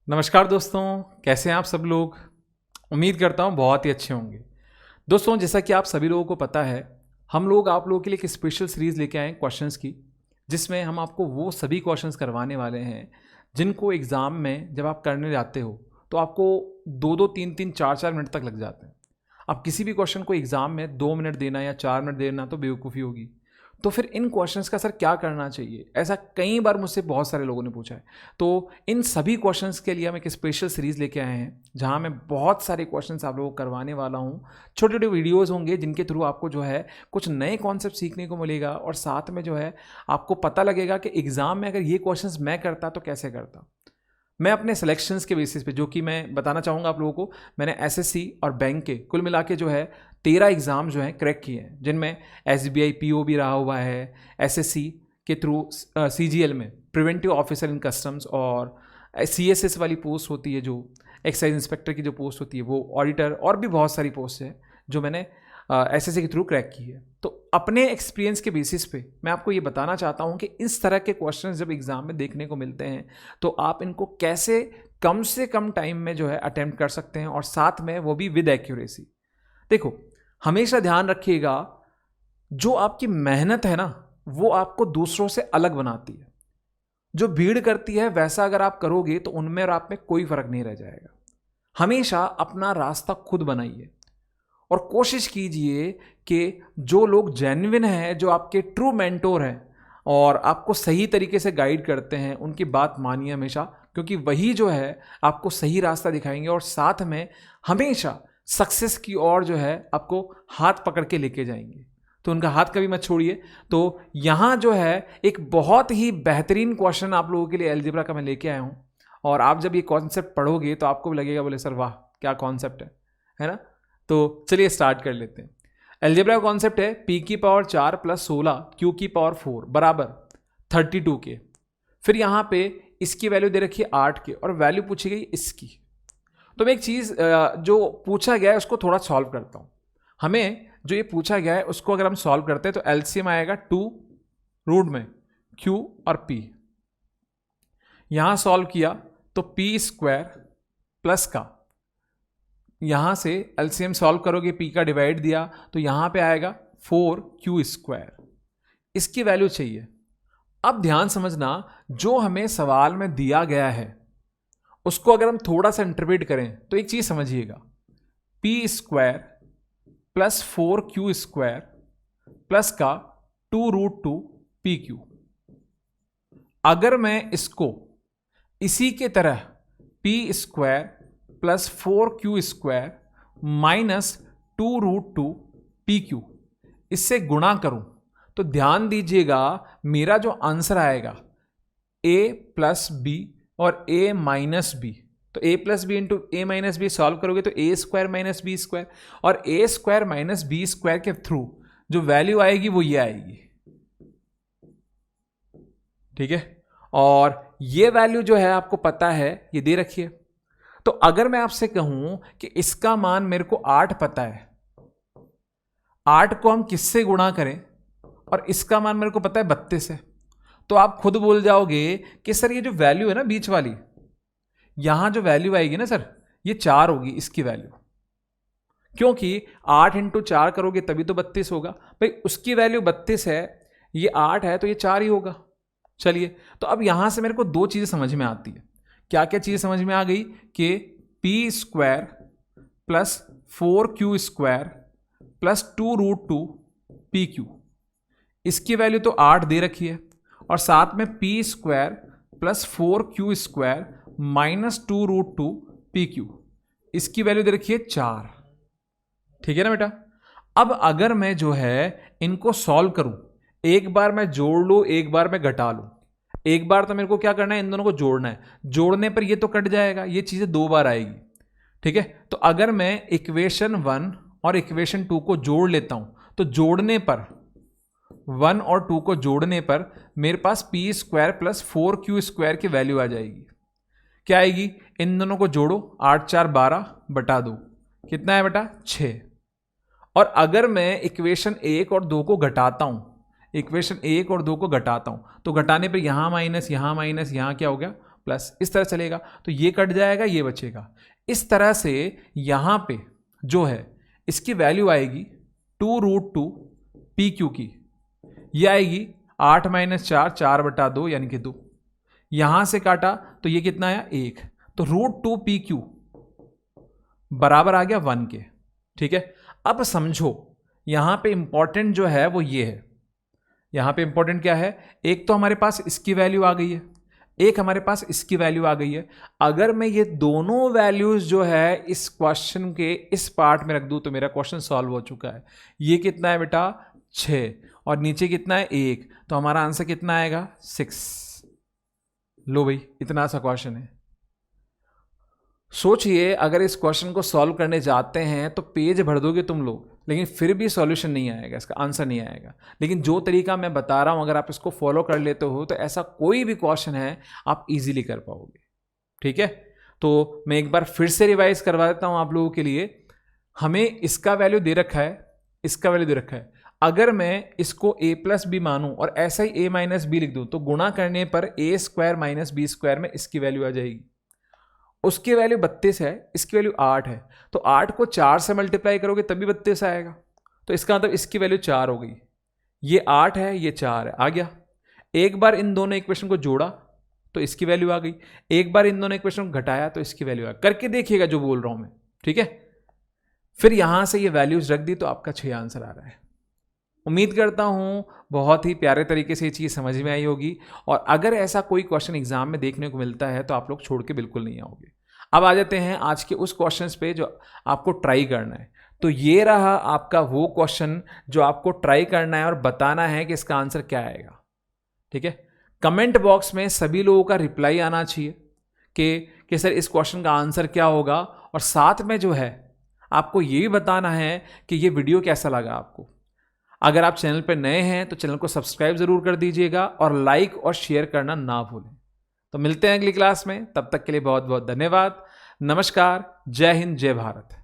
नमस्कार दोस्तों, कैसे हैं आप सब लोग। उम्मीद करता हूँ बहुत ही अच्छे होंगे। दोस्तों, जैसा कि आप सभी लोगों को पता है, हम लोग आप लोगों के लिए एक स्पेशल सीरीज़ लेके आए हैं क्वेश्चंस की, जिसमें हम आपको वो सभी क्वेश्चंस करवाने वाले हैं जिनको एग्ज़ाम में जब आप करने जाते हो तो आपको 2-2, 3-3, 4-4 मिनट तक लग जाते हैं। अब किसी भी क्वेश्चन को एग्ज़ाम में 2 मिनट देना या 4 मिनट देना तो बेवकूफ़ी होगी। तो फिर इन क्वेश्चंस का सर क्या करना चाहिए, ऐसा कई बार मुझसे बहुत सारे लोगों ने पूछा है। तो इन सभी क्वेश्चंस के लिए हम एक स्पेशल सीरीज़ लेके आए हैं, जहां मैं बहुत सारे क्वेश्चंस आप लोगों को करवाने वाला हूं। छोटे छोटे वीडियोज़ होंगे जिनके थ्रू आपको जो है कुछ नए कॉन्सेप्ट सीखने को मिलेगा, और साथ में जो है आपको पता लगेगा कि एग्ज़ाम में अगर ये क्वेश्चंस मैं करता तो कैसे करता। मैं अपने सिलेक्शंस के बेसिस पे, जो कि मैं बताना चाहूँगा आप लोगों को, मैंने एसएससी और बैंक के कुल मिला के जो है 13 एग्ज़ाम जो हैं क्रैक किए हैं, जिनमें एसबीआई पीओ भी रहा हुआ है, एसएससी के थ्रू सीजीएल में प्रिवेंटिव ऑफिसर इन कस्टम्स, और सीएसएस वाली पोस्ट होती है जो एक्साइज इंस्पेक्टर की जो पोस्ट होती है वो, ऑडिटर, और भी बहुत सारी पोस्ट है जो मैंने एसएससी के थ्रू क्रैक की है। तो अपने एक्सपीरियंस के बेसिस पे मैं आपको ये बताना चाहता हूँ कि इस तरह के क्वेश्चन जब एग्ज़ाम में देखने को मिलते हैं तो आप इनको कैसे कम से कम टाइम में जो है अटेम्प्ट कर सकते हैं, और साथ में वो भी विद एक्यूरेसी। देखो, हमेशा ध्यान रखिएगा, जो आपकी मेहनत है ना, वो आपको दूसरों से अलग बनाती है। जो भीड़ करती है वैसा अगर आप करोगे तो उनमें और आप में कोई फर्क नहीं रह जाएगा। हमेशा अपना रास्ता खुद बनाइए, और कोशिश कीजिए कि जो लोग जेन्युइन हैं, जो आपके ट्रू मेंटोर हैं और आपको सही तरीके से गाइड करते हैं, उनकी बात मानिए हमेशा, क्योंकि वही जो है आपको सही रास्ता दिखाएंगे, और साथ में हमेशा सक्सेस की ओर जो है आपको हाथ पकड़ के लेके जाएंगे। तो उनका हाथ कभी मत छोड़िए। तो यहाँ जो है एक बहुत ही बेहतरीन क्वेश्चन आप लोगों के लिए अलजेब्रा का मैं लेके आया हूँ, और आप जब ये कॉन्सेप्ट पढ़ोगे तो आपको भी लगेगा, बोले सर वाह क्या कॉन्सेप्ट है ना। तो चलिए स्टार्ट कर लेते हैं। अलजेब्रा का कॉन्सेप्ट है p की पावर 4 प्लस 16 q की पावर 4 बराबर 32 के। फिर यहाँ पे इसकी वैल्यू दे रखी है 8 के, और वैल्यू पूछी गई इसकी। तो मैं एक चीज़ जो पूछा गया है उसको थोड़ा सॉल्व करता हूँ। हमें जो ये पूछा गया है उसको अगर हम सॉल्व करते हैं तो एलसीएम आएगा 2 रूट में q और p। यहाँ सॉल्व किया तो p स्क्वायर प्लस का, यहाँ से एलसीएम सॉल्व करोगे, p का डिवाइड दिया तो यहाँ पे आएगा 4q स्क्वायर। इसकी वैल्यू चाहिए। अब ध्यान समझना, जो हमें सवाल में दिया गया है उसको अगर हम थोड़ा सा इंटरप्रेट करें तो एक चीज समझिएगा, p square plus 4q square plus का 2 रूट 2 pq। अगर मैं इसको इसी के तरह p square plus 4q square minus 2 root 2 pq इससे गुणा करूं तो ध्यान दीजिएगा, मेरा जो आंसर आएगा a प्लस बी और a माइनस बी। तो a plus B into A minus B solve करोगे तो a square minus B square, और a square minus B square के थ्रू जो वैल्यू आएगी वो ये आएगी। ठीक है, और ये वैल्यू जो है आपको पता है, ये दे रखी है। तो अगर मैं आपसे कहूं कि इसका मान मेरे को 8 पता है, 8 को हम किससे गुणा करें, और इसका मान मेरे को पता है 32 है, तो आप खुद बोल जाओगे कि सर ये जो वैल्यू है ना बीच वाली, यहां जो वैल्यू आएगी ना सर, ये 4 होगी इसकी वैल्यू, क्योंकि 8 इंटू 4 करोगे तभी तो 32 होगा। भाई उसकी वैल्यू 32 है, ये 8 है, तो ये 4 ही होगा। चलिए, तो अब यहां से मेरे को दो चीजें समझ में आती है। क्या क्या चीज समझ में आ गई कि p square plus 4q square plus 2 root 2 pq, इसकी वैल्यू तो 8 दे रखी है, और साथ में p square plus 4q square minus 2 root 2 pq, इसकी वैल्यू दे रखी है 4। ठीक है ना बेटा। अब अगर मैं जो है इनको सॉल्व करूं, एक बार मैं जोड़ लूं, एक बार मैं घटा लूं। एक बार तो मेरे को क्या करना है, इन दोनों को जोड़ना है। जोड़ने पर ये तो कट जाएगा, ये चीजें 2 बार आएगी। ठीक है, तो अगर मैं इक्वेशन 1 और इक्वेशन 2 को जोड़ लेता हूं तो जोड़ने पर 1 और 2 को जोड़ने पर मेरे पास p square plus 4q square की वैल्यू आ जाएगी। क्या आएगी, इन दोनों को जोड़ो, 8 4 12 बटा 2, कितना है बेटा 6। और अगर मैं इक्वेशन 1 और 2 को घटाता हूं, इक्वेशन 1 और 2 को घटाता हूं तो घटाने पर यहां माइनस, यहां माइनस, यहां क्या हो गया प्लस, इस तरह चलेगा। तो ये कट जाएगा, ये बचेगा। इस तरह से यहाँ पे जो है इसकी वैल्यू आएगी 2√2 PQ की, ये आएगी 8 - 4, 4/2 यानी कि 2। यहां से काटा तो ये कितना आया 1, तो √2 PQ बराबर आ गया 1 के। ठीक है, अब समझो यहां पे इंपॉर्टेंट जो है वो ये है। यहां पे इंपॉर्टेंट क्या है, एक तो हमारे पास इसकी वैल्यू आ गई है, एक हमारे पास इसकी वैल्यू आ गई है। अगर मैं ये दोनों वैल्यूज जो है इस क्वेश्चन के इस पार्ट में रख दूं तो मेरा क्वेश्चन सॉल्व हो चुका है। ये कितना है बेटा 6 और नीचे कितना है 1, तो हमारा आंसर कितना आएगा 6। लो भाई, इतना सा क्वेश्चन है। सोचिए अगर इस क्वेश्चन को सॉल्व करने जाते हैं तो पेज भर दोगे तुम लोग, लेकिन फिर भी सॉल्यूशन नहीं आएगा, इसका आंसर नहीं आएगा। लेकिन जो तरीका मैं बता रहा हूं अगर आप इसको फॉलो कर लेते हो तो ऐसा कोई भी क्वेश्चन है आप इजीली कर पाओगे। ठीक है, तो मैं एक बार फिर से रिवाइज करवा देता हूं आप लोगों के लिए। हमें इसका वैल्यू दे रखा है, इसका वैल्यू दे रखा है। अगर मैं इसको a+ b मानूं और ऐसा ही a - b लिख दूं तो गुणा करने पर a² - b² में इसकी वैल्यू आ जाएगी। उसकी वैल्यू 32 है, इसकी वैल्यू 8 है, तो 8 को 4 से मल्टीप्लाई करोगे तभी 32 आएगा। तो इसका मतलब इसकी वैल्यू 4 हो गई। ये 8 है, ये 4 है, आ गया। एक बार इन दोनों इक्वेशन को जोड़ा तो इसकी वैल्यू आ गई, एक बार इन दोनों इक्वेशन को घटाया तो इसकी वैल्यू आ गई। करके देखिएगा जो बोल रहा हूं मैं। ठीक है, फिर यहां से ये वैल्यूज रख दी तो आपका 6 आंसर आ रहा है। उम्मीद करता हूं बहुत ही प्यारे तरीके से ये चीज़ समझ में आई होगी। और अगर ऐसा कोई क्वेश्चन एग्जाम में देखने को मिलता है तो आप लोग छोड़ के बिल्कुल नहीं आओगे। अब आ जाते हैं आज के उस क्वेश्चंस पे जो आपको ट्राई करना है। तो ये रहा आपका वो क्वेश्चन जो आपको ट्राई करना है और बताना है कि इसका आंसर क्या आएगा। ठीक है, कमेंट बॉक्स में सभी लोगों का रिप्लाई आना चाहिए कि सर इस क्वेश्चन का आंसर क्या होगा। और साथ में जो है आपको ये भी बताना है कि ये वीडियो कैसा लगा आपको। अगर आप चैनल पर नए हैं तो चैनल को सब्सक्राइब जरूर कर दीजिएगा और लाइक और शेयर करना ना भूलें। तो मिलते हैं अगली क्लास में, तब तक के लिए बहुत बहुत धन्यवाद। नमस्कार, जय हिंद, जय भारत।